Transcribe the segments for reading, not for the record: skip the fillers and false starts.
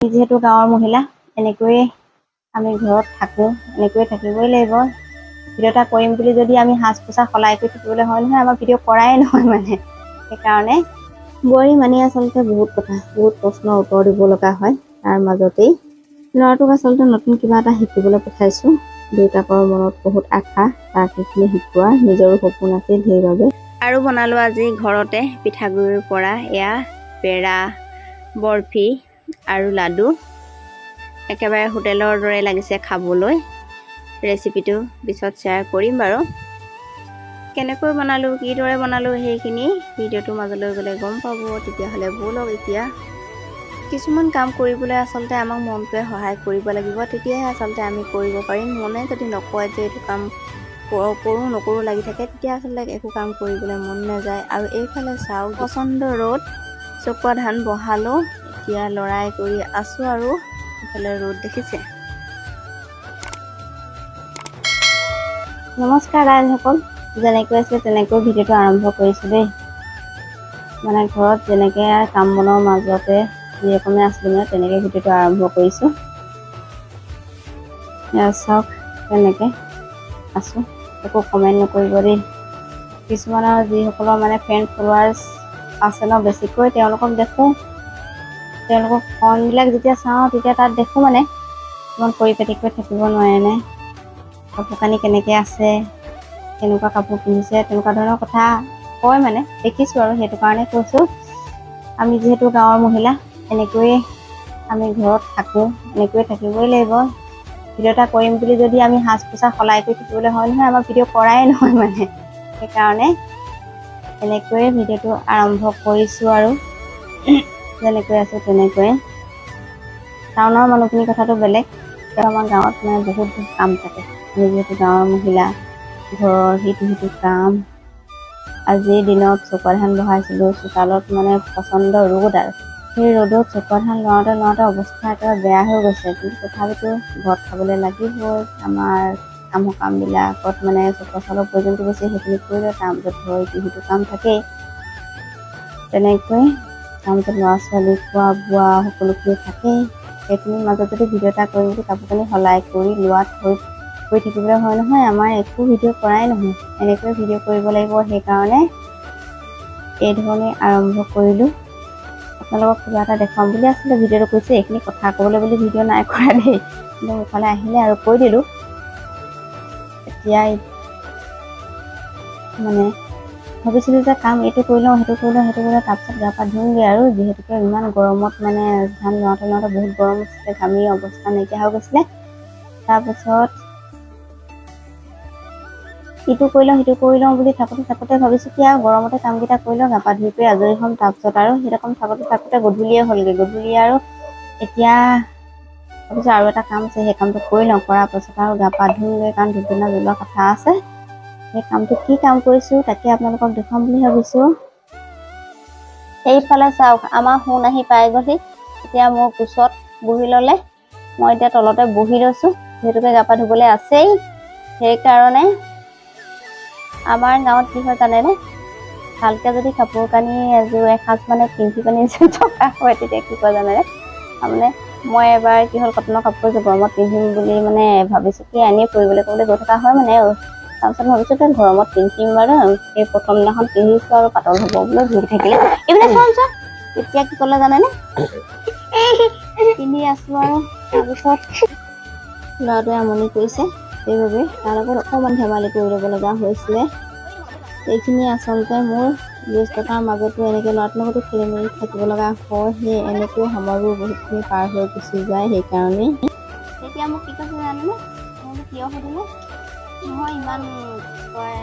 যিহেতু গাঁৱৰ মহিলা এনেকৈয়ে আমি ঘৰত থাকোঁ, এনেকৈয়ে থাকিবই লাগিব। ভিডিঅ' এটা কৰিম বুলি যদি আমি সাজ পোছাক সলাই কৰি থাকিবলৈ হয় নহয়, আমাৰ ভিডিঅ' কৰাই নহয় মানে। সেইকাৰণে বোৱাৰী মানে আচলতে বহুত কথা, বহুত প্ৰশ্নৰ উত্তৰ দিব লগা হয়। তাৰ মাজতেই ল'ৰাটোক আচলতে নতুন কিবা এটা শিকিবলৈ পঠাইছোঁ। দেউতাকৰ মনত বহুত আশা, তাক সেইখিনি শিকোৱা, নিজৰো সপোন আছিল সেইবাবে। আৰু বনালোঁ আজি ঘৰতে পিঠাগুড়িৰ পৰা এয়া পেৰা, বৰফি আৰু লাডু। একেবাৰে হোটেলৰ দৰে লাগিছে খাবলৈ। ৰেচিপিটো পিছত শ্বেয়াৰ কৰিম বাৰু। কেনেকৈ বনালোঁ, কিদৰে বনালোঁ সেইখিনি ভিডিঅ'টোৰ মাজলৈ গ'লে গম পাব। তেতিয়াহ'লে ব'লক এতিয়া। কিছুমান কাম কৰিবলৈ আচলতে আমাক মনটোৱে সহায় কৰিব লাগিব, তেতিয়াহে আচলতে আমি কৰিব পাৰিম। মনে যদি নকয় যে এইটো কাম কৰোঁ নকৰোঁ লাগি থাকে, তেতিয়া আচলতে একো কাম কৰিবলৈ মন নাযায়। আৰু এইফালে চাওক, প্ৰচণ্ড ৰ'দ, চকুৱা ধান বহালোঁ, এতিয়া লৰাই কৰি আছোঁ আৰু এইফালে ৰ'দ দেখিছে। নমস্কাৰ ৰাইজসকল, যেনেকৈ আছে তেনেকৈ ভিডিঅ'টো আৰম্ভ কৰিছোঁ দেই। মানে ঘৰত যেনেকৈ কাম বনৰ মাজতে যিকণে আছিলোঁ মানে তেনেকৈ ভিডিঅ'টো আৰম্ভ কৰিছোঁ। চাওক তেনেকৈ আছোঁ, একো কমেণ্ট নকৰিব দেই। কিছুমানৰ যিসকলৰ মানে ফ্ৰেণ্ড ফলোৱাৰ্ছ আছে ন বেছিকৈ, তেওঁলোকক দেখোঁ, তেওঁলোকক ফোনবিলাক যেতিয়া চাওঁ তেতিয়া তাত দেখোঁ মানে ইমান পৰিপাটিকৈ থাকিব নোৱাৰেনে, কাপোৰ কানি কেনেকৈ আছে, কেনেকুৱা কাপোৰ পিন্ধিছে, তেনেকুৱা ধৰণৰ কথা কয় মানে দেখিছোঁ। আৰু সেইটো কাৰণে কৈছোঁ, আমি যিহেতু গাঁৱৰ মহিলা এনেকৈয়ে আমি ঘৰত থাকোঁ, এনেকৈয়ে থাকিবই লাগিব। ভিডিঅ' এটা কৰিম বুলি যদি আমি সাজ পোছাক সলাই কৰি থাকিবলৈ হয় নহয়, আমাৰ ভিডিঅ' কৰাই নহয় মানে। সেইকাৰণে এনেকৈয়ে ভিডিঅ'টো আৰম্ভ কৰিছোঁ আৰু যেনেকৈ আছোঁ তেনেকৈয়ে। টাউনৰ মানুহখিনিৰ কথাটো বেলেগ, আমাৰ গাঁৱত মানে বহুত কাম থাকে। আমি যিহেতু গাঁৱৰ মহিলা, ঘৰৰ সিটো কাম। আজিৰ দিনত চকুৱা ধান বহাইছিলোঁ, চোতালত মানে প্ৰচণ্ড ৰ'দ আৰু সেই ৰ'দত চকুৱা ধান লৰাওঁতে অৱস্থা একেবাৰে বেয়া হৈ গৈছে। কিন্তু তথাপিতো ঘৰত খাবলৈ লাগিবই। আমাৰ কামবিলাকত মানে চকুৱা চাউলৰ প্ৰয়োজনটো বেছি, সেইখিনি কৰিলে তাৰপিছত ঘৰৰ সিটো কাম থাকেই। তেনেকৈ তাৰপিছত ল'ৰা ছোৱালী খোৱা বোৱা সকলোখিনি থাকেই। সেইখিনিৰ মাজত যদি ভিডিঅ' এটা কৰিম বুলি কাপোৰ কানি সলাই কৰি লোৱাত কৰি থাকিবলৈ হয় নহয়, আমাৰ একো ভিডিঅ' কৰাই নহয়। এনেকৈ ভিডিঅ' কৰিব লাগিব। সেইকাৰণে এই ধৰণে আৰম্ভ কৰিলোঁ। আপোনালোকক কিবা এটা দেখাম বুলি আছিলে ভিডিঅ'টো কৈছে, এইখিনি কথা ক'বলৈ বুলি ভিডিঅ' নাই কৰা দেই, কিন্তু মুখলৈ আহিলে আৰু কৈ দিলোঁ। এতিয়া মানে ভাবিছিলোঁ যে কাম এইটো কৰি লওঁ, সেইটো কৰি লওঁ, তাৰপিছত গা পা ধুওঁগৈ আৰু যিহেতুকে ইমান গৰমত মানে ধান লৰাওঁতে বহুত গৰম হৈছিলে, ঘামি অৱস্থা নাইকিয়া হৈ গৈছিলে। তাৰপিছত ইটো কৰি লওঁ সিটো কৰি লওঁ বুলি থাকোঁতে ভাবিছোঁ কি আৰু গৰমতে কামকেইটা কৰি লওঁ, গা পা ধুই কৰি আজৰি হ'ম। তাৰপিছত আৰু সেই ৰকম থাকোঁতে গধূলিয়ে হ'লগৈ। গধূলি আৰু এতিয়া ভাবিছোঁ আৰু এটা কাম আছে, সেই কামটো কৰি লওঁ। কৰাৰ পাছত আৰু গা পা ধুওঁগৈ, কাৰণ ধূপ ধূনা জ্বলোৱা কথা আছে। সেই কামটো কি কাম কৰিছোঁ তাকে আপোনালোকক দেখুৱাম বুলি ভাবিছোঁ। এইফালে চাওক, আমাৰ সোণ আহি পাই গ'লহি। এতিয়া মোৰ কোচত বহি ল'লে, মই এতিয়া তলতে বহি লৈছোঁ, যিহেতুকে গা পা ধুবলৈ আছেই। সেইকাৰণে আমাৰ গাঁৱত কি হয় জানেনে, ভালকৈ যদি কাপোৰ কানি এসাঁজ মানে পিন্ধি পানি থকা হয়, তেতিয়া কি কয় জানেনে, তাৰমানে মই এবাৰ কি হ'ল, কটনৰ কাপোৰ যে গৰমত পিন্ধিম বুলি মানে ভাবিছোঁ কি এনেই ফুৰিবলৈ গৈ থকা হয় মানে। তাৰপিছত ভাবিছোঁ যে গৰমত পিন্ধিম বাৰু, সেই প্ৰথম দিনাখন পিন্ধিছোঁ আৰু পাতল হ'ব বোলো, ঘূৰি থাকিলে এইবিলাক চোৱা। এতিয়া কি ক'লে জানেনে, পিন্ধি আছোঁ আৰু তাৰপিছত ল'ৰাটোৱে আমনি কৰিছে, সেইবাবে তাৰ লগত অকণমান ধেমালি কৰি ল'ব লগা হৈছিলে। এইখিনি আচলতে মোৰ ব্যস্ততাৰ মাজতো এনেকৈ ল'ৰাটোৰ লগতো খেলি মেলি থাকিব লগা হয়। সেই এনেকৈ সময়বোৰ বহুতখিনি পাৰ হৈ গুচি যায়। সেইকাৰণেই তেতিয়া মোক কি কৈছে জানেনে, মই কিয় সুধিলে, নহয় ইমান তই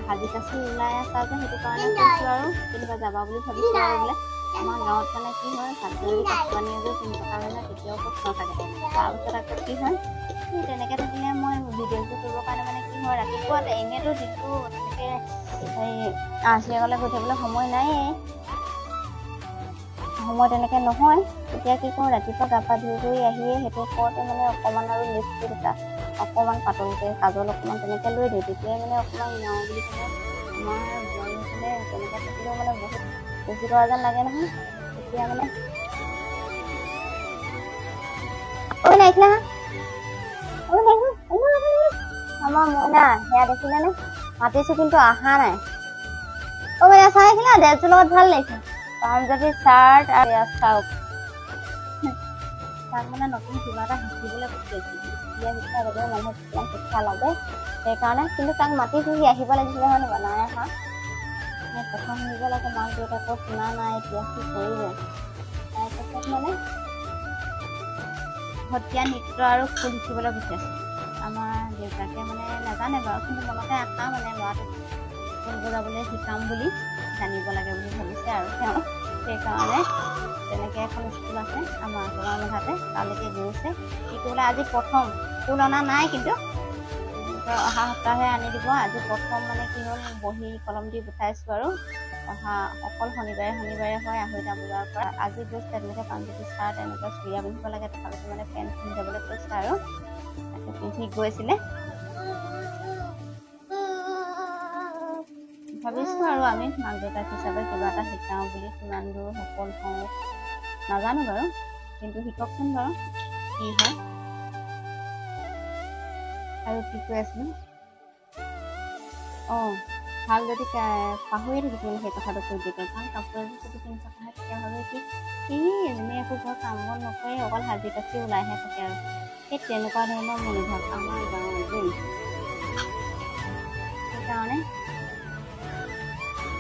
সাজি কাচি ওলাই আছা যে, সেইটো কাৰণে কৈছোঁ আৰু কেনিবা যাবা বুলি ভাবিছোঁ আৰু বোলে। আমাৰ গাঁৱত মানে কি হয়, ভালকৈ যদি কাপোৰ কানি এযোৰ পিন্ধি থকা হয় নহয়, তেতিয়াও প্ৰশ্ন থাকে। তাৰপিছত আকৌ কি হয়, তেনেকৈ থাকিলে মই ভিডিঅ'টো কৰিবৰ কাৰণে মানে কি হয়, ৰাতিপুৱা এনেইতো দিনটো তেনেকৈ আৰ্চিয়াগলৈ গৈ থাকিবলৈ সময় নায়েই, সময় তেনেকৈ নহয়। তেতিয়া কি কৰোঁ, ৰাতিপুৱা গা পা ধুই কৰি আহিয়ে সেইটো ওপৰতে মানে অকণমান আৰু লিপষ্টিক এটা অকণমান পাতলকৈ কাজল অকণমান তেনেকৈ লৈ দিওঁ। তেতিয়াই মানে অকণমান ஞাও বুলি ক'লে আমাৰ বোৱাৰীসকলে তেনেকৈ থাকিলেও মানে বহুত বেছি কৰা যেন লাগে নহয়। তেতিয়া মানে নাইকিলা আমাৰ মইনা সেয়া দেখিলেনে মাতিছো কিন্তু অহা নাই মানে চাইছিলা ড্ৰেছটোৰ লগত ভাল লাগিছে পাঞ্জাবী চাৰ্ট আৰু এয়া চাওক তাক মানে নতুন কিবা এটা শিকিবলৈ পঠিয়াইছিল এতিয়া শিক্ষা বাবে মানুহক কিছুমান শিক্ষা লাগে সেইকাৰণে কিন্তু তাক মাতিছো সি আহিব লাগিছিলে হয় নহয় নাই অহা প্ৰথম শুনিব লাগে মাক দেউতাকক শুনা নাই এতিয়া কি কৰিব তাৰপিছত মানে সত্ৰীয়া নৃত্য আৰু খোল শিকিবলৈ পঠিয়াইছে আমাৰ দেউতাকে মানে নাজানে বাৰু কিন্তু মনতে আশা মানে ল'ৰাটোক খোল বজাবলৈ শিকাম বুলি জানিব লাগে বুলি ভাবিছে আৰু তেওঁ সেইকাৰণে তেনেকৈ এখন স্কুল আছে আমাৰ ঘৰৰ মধাতে তালৈকে গৈছে শিকিবলৈ আজি প্ৰথম খোল অনা নাই কিন্তু অহা সপ্তাহে আনি দিব আজি প্ৰথম মানে কি হ'ল বহি কলম দি পঠাইছোঁ আৰু অহা অকল শনিবাৰে হয় 2:30 বজাৰ পৰা আজি গৈছে তেনেকৈ পাঞ্জাবী চাৰ্ট এনেকুৱা চুৰিয়া পিন্ধিব লাগে তথাপিতো মানে পেণ্ট পিন্ধি যাবলৈ কৈছে আৰু তাকে পিন্ধি গৈছিলে ভাবিছোঁ আৰু আমি মাক দেউতাক হিচাপে কিবা এটা শিকাওঁ বুলি কিমান দূৰ সফল হওঁ নাজানো বাৰু কিন্তু শিককচোন বাৰু কি হয় আৰু কি কৈ আছিলোঁ ভাল যদি পাহৰি থাকিছিলোঁ সেই কথাটো কৈ দিওঁ কাৰণ কাপোৰ এযোৰ যদি পিন্ধি থকা হয় তেতিয়া ভাবে কি এজনী একো ঘৰ কাম বন নকৰে অকল সাজি কাচি ওলাইহে থাকে আৰু সেই তেনেকুৱা ধৰণৰ মনোভাৱ আমাৰ গাঁৱত দেই সেইকাৰণে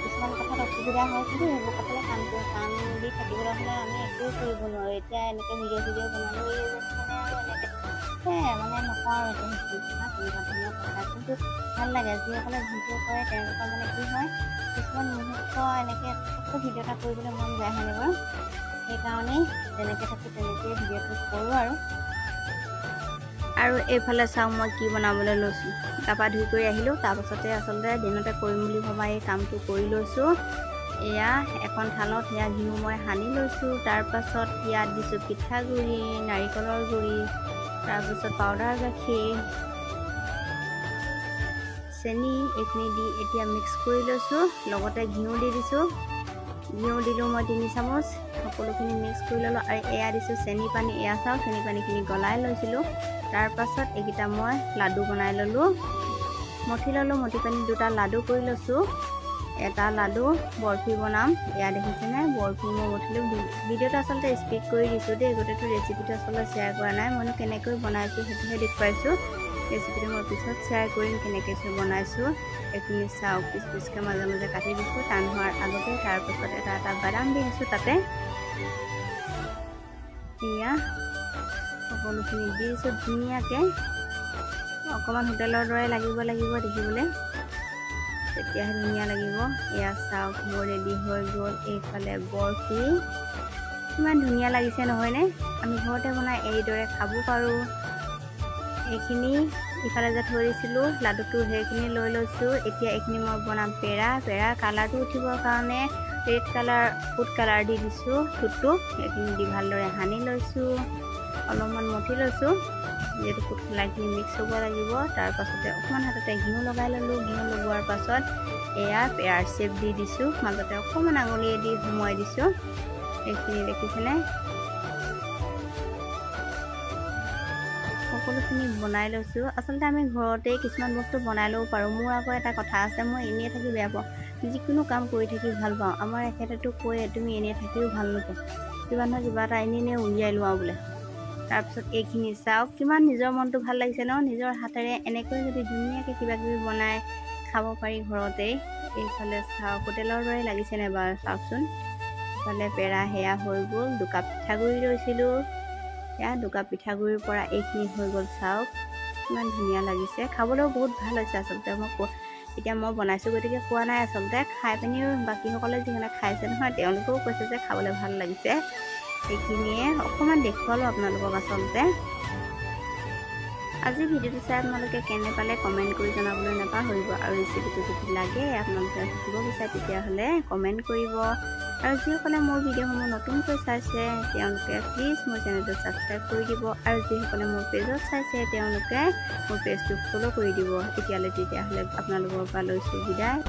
কিছুমান কথাত অসুবিধা হয় কিন্তু সেইবোৰ কথালৈ কাম দি থাকিবলৈ হ'লে আমি একোৱে কৰিব নোৱাৰোঁ এতিয়া এনেকৈ ভিডিঅ' বনালোঁ মানে আৰু এনেকৈ মানে নকওঁ আৰু এইটো তেনেকুৱা ধৰণৰ কথা কিন্তু ভাল লাগে যিসকলে ভিডিঅ' কৰে তেওঁলোকৰ মানে কি হয় কিছুমান মুহূৰ্ত এনেকৈ ভিডিঅ' এটা কৰিবলৈ মন যায় হয়নে বাৰু সেইকাৰণেই যেনেকৈ থাকোঁ তেনেকৈয়ে ভিডিঅ'টো কৰোঁ আৰু এইফালে চাওঁ মই কি বনাবলৈ লৈছোঁ গা পা ধুই কৰি আহিলোঁ তাৰপাছতে আচলতে দিনতে কৰিম বুলি ভবা এই কামটো কৰি লৈছোঁ এয়া এখন থালত সেয়া ঘিউ মই সানি লৈছোঁ তাৰপাছত ইয়াত দিছোঁ পিঠাগুড়ি নাৰিকলৰ গুড়ি তাৰপিছত পাউডাৰ গাখীৰ চেনি এইখিনি দি এতিয়া মিক্স কৰি লৈছোঁ লগতে ঘিউ দি দিছোঁ ঘিউ দিলোঁ মই 3 চামুচ সকলোখিনি মিক্স কৰি ল'লোঁ আৰু এয়া দিছোঁ চেনি পানী এয়া চাওঁ চেনি পানীখিনি গলাই লৈছিলোঁ তাৰপাছত এইকেইটা মই লাডু বনাই ল'লোঁ মঠি ল'লোঁ মঠি পানী 2টা লাডু কৰি লৈছোঁ এটা লাডু বৰফি বনাম এয়া দেখিছেনে বৰফি মই মঠিলোঁ ভিডিঅ'টো আচলতে স্পীড কৰি দিছোঁ দেই গোটেইটো ৰেচিপিটো আচলতে শ্বেয়াৰ কৰা নাই মইনো কেনেকৈ বনাইছোঁ সেইটোহে দেখুৱাইছোঁ ৰেচিপিটো মই পিছত শ্বেয়াৰ কৰিম কেনেকৈ বনাইছোঁ এইখিনি চাওক পিচ পিচকৈ মাজে মাজে কাটি দিছোঁ টান হোৱাৰ আগতে তাৰপাছত এটা বাদাম দি দিছোঁ তাতে এয়া সকলোখিনি দি দিছোঁ ধুনীয়াকৈ অকণমান হোটেলৰ দৰে লাগিব দেখিবলৈ তেতিয়াহে ধুনীয়া লাগিব এয়া চাওক মোৰ ৰেডি হৈ গ'ল এইফালে বৰফি কিমান ধুনীয়া লাগিছে নহয়নে আমি ঘৰতে বনাই এইদৰে খাব পাৰোঁ এইখিনি ইফালে যে থৈ দিছিলোঁ লাডুটো সেইখিনি লৈ লৈছোঁ এতিয়া এইখিনি মই বনাম পেৰা কালাৰটো উঠিবৰ কাৰণে ৰেড কালাৰ ফুড কালাৰ দি দিছোঁ ফুডটো এইখিনি দি ভালদৰে সানি লৈছোঁ অলপমান মঠি লৈছোঁ যিহেতু ফুড কালাৰখিনি মিক্স হ'ব লাগিব তাৰপাছতে অকণমান হাততে ঘিউ লগাই ল'লোঁ ঘিউ লগোৱাৰ পাছত এয়া পেৰাৰ শ্বেপ দি দিছোঁ মাজতে অকণমান আঙুলিয়ে দি সোমোৱাই দিছোঁ এইখিনি দেখিছেনে সকলোখিনি বনাই লৈছোঁ আচলতে আমি ঘৰতেই কিছুমান বস্তু বনাই ল'ব পাৰোঁ মোৰ আকৌ এটা কথা আছে মই এনেই থাকি বেয়া পাওঁ যিকোনো কাম কৰি থাকি ভাল পাওঁ আমাৰ এখেতেতো কয় তুমি এনেই থাকিও ভাল নোপোৱা কিবা নহয় কিবা এটা এনেই উলিয়াই লোৱা বোলে তাৰপিছত এইখিনি চাওক কিমান নিজৰ মনটো ভাল লাগিছে ন নিজৰ হাতেৰে এনেকৈ যদি ধুনীয়াকৈ কিবা কিবি বনাই খাব পাৰি ঘৰতেই এইফালে চাওক হোটেলৰ দৰে লাগিছেনে বাৰু চাওকচোন ইফালে পেৰা সেয়া হৈ গ'ল 2 কাপ পিঠাগুড়ি লৈছিলোঁ এয়া 2 কাপ পিঠাগুড়িৰ পৰা এইখিনি হৈ গ'ল চাওক ইমান ধুনীয়া লাগিছে খাবলৈও বহুত ভাল হৈছে আচলতে এতিয়া মই বনাইছোঁ গতিকে কোৱা নাই আচলতে খাই পিনিও বাকীসকলে যিসকলে খাইছে নহয় তেওঁলোকেও কৈছে যে খাবলৈ ভাল লাগিছে এইখিনিয়ে অকণমান দেখুৱালোঁ আপোনালোকক আচলতে আজি ভিডিঅ'টো চাই আপোনালোকে কেনে পালে কমেণ্ট কৰি জনাবলৈ নাপাহৰিব আৰু ৰেচিপিটো যদি লাগে আপোনালোকে শিকিব বিচাৰে তেতিয়াহ'লে কমেণ্ট কৰিব আৰু যিসকলে মোৰ ভিডিঅ'সমূহ নতুনকৈ চাইছে তেওঁলোকে প্লিজ মোৰ চেনেলটো ছাবস্ক্ৰাইব কৰি দিব আৰু যিসকলে মোৰ পেজত চাইছে তেওঁলোকে মোৰ পেজটো ফ'ল' কৰি দিব তেতিয়াহ'লে আপোনালোকৰ পৰা লৈছোঁ বিদায়